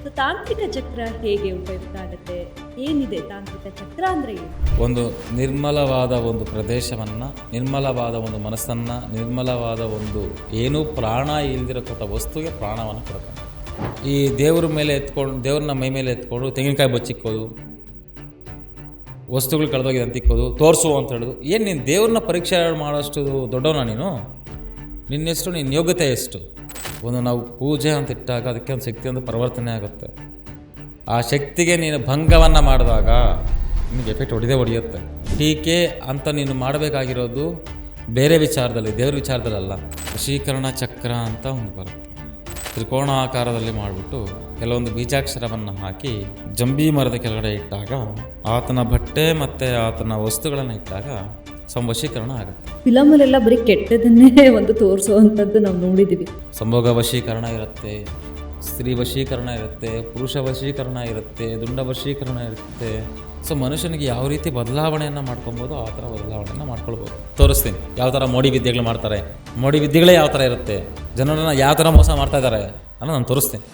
So ತಾಂತ್ರಿಕ ಚಕ್ರ ಹೇಗೆ ಉಪಯುಕ್ತ ಆಗುತ್ತೆ, ಏನಿದೆ ತಾಂತ್ರಿಕ ಚಕ್ರ ಅಂದರೆ ಏನು? ಒಂದು ನಿರ್ಮಲವಾದ ಒಂದು ಪ್ರದೇಶವನ್ನು, ನಿರ್ಮಲವಾದ ಒಂದು ಮನಸ್ಸನ್ನು, ನಿರ್ಮಲವಾದ ಒಂದು ಏನೂ ಪ್ರಾಣ ಇಲ್ದಿರತಕ್ಕಂಥ ವಸ್ತುಗೆ ಪ್ರಾಣವನ್ನು ಕೊಡ್ತಾನೆ. ಈ ದೇವ್ರ ಮೇಲೆ ಎತ್ಕೊಂಡು, ದೇವ್ರನ್ನ ಮೈ ಮೇಲೆ ಎತ್ಕೊಂಡು ತೆಂಗಿನಕಾಯಿ ಬಚ್ಚಿಕ್ಕೋದು, ವಸ್ತುಗಳು ಕಳೆದೋಗಿದೆ ಅಂತಿಕ್ಕೋದು, ತೋರಿಸು ಅಂತ ಹೇಳೋದು, ಏನು ನೀನು ದೇವ್ರನ್ನ ಪರೀಕ್ಷೆ ಮಾಡೋಷ್ಟು ದೊಡ್ಡವನ ನೀನು? ನಿನ್ನೆಷ್ಟು, ನಿನ್ನ ಯೋಗ್ಯತೆ ಎಷ್ಟು? ಒಂದು ನಾವು ಪೂಜೆ ಅಂತ ಇಟ್ಟಾಗ ಅದಕ್ಕೆ ಒಂದು ಶಕ್ತಿ ಒಂದು ಪರಿವರ್ತನೆ ಆಗುತ್ತೆ. ಆ ಶಕ್ತಿಗೆ ನೀನು ಭಂಗವನ್ನು ಮಾಡಿದಾಗ ನಿನಗೆ ಎಫೆಕ್ಟ್ ಹೊಡೆಯುತ್ತೆ. ಟೀಕೆ ಅಂತ ನೀನು ಮಾಡಬೇಕಾಗಿರೋದು ಬೇರೆ ವಿಚಾರದಲ್ಲಿ, ದೇವ್ರ ವಿಚಾರದಲ್ಲಲ್ಲ. ವಶೀಕರಣ ಚಕ್ರ ಅಂತ ಒಂದು ಬರುತ್ತೆ, ತ್ರಿಕೋಣ ಆಕಾರದಲ್ಲಿ ಮಾಡಿಬಿಟ್ಟು ಕೆಲವೊಂದು ಬೀಜಾಕ್ಷರವನ್ನು ಹಾಕಿ ಜಂಬಿ ಮರದ ಕೆಳಗಡೆ ಇಟ್ಟಾಗ, ಆತನ ಬಟ್ಟೆ ಮತ್ತು ಆತನ ವಸ್ತುಗಳನ್ನು ಇಟ್ಟಾಗ ಸಂವಶೀಕರಣ ಆಗುತ್ತೆ. ಫಿಲಮಲ್ಲೆಲ್ಲ ಬರೀ ಕೆಟ್ಟದನ್ನೇ ಒಂದು ತೋರಿಸುವಂಥದ್ದು ನಾವು ನೋಡಿದ್ದೀವಿ. ಸಂಭೋಗ ವಶೀಕರಣ ಇರುತ್ತೆ, ಸ್ತ್ರೀ ವಶೀಕರಣ ಇರುತ್ತೆ, ಪುರುಷ ವಶೀಕರಣ ಇರುತ್ತೆ, ದುಂಡ ವಶೀಕರಣ ಇರುತ್ತೆ. ಸೊ ಮನುಷ್ಯನಿಗೆ ಯಾವ ರೀತಿ ಬದಲಾವಣೆಯನ್ನು ಮಾಡ್ಕೊಬೋದು ಆ ಥರ ಬದಲಾವಣೆಯನ್ನು ಮಾಡ್ಕೊಳ್ಬೋದು. ತೋರಿಸ್ತೀನಿ ಯಾವ ಥರ ಮೋಡಿ ವಿದ್ಯೆಗಳು ಮಾಡ್ತಾರೆ, ಮೋಡಿ ವಿದ್ಯೆಗಳೇ ಯಾವ ಥರ ಇರುತ್ತೆ, ಜನರನ್ನು ಯಾವ ಥರ ಮೋಸ ಮಾಡ್ತಾ ಇದ್ದಾರೆ ಅನ್ನೋ ನಾನು ತೋರಿಸ್ತೀನಿ.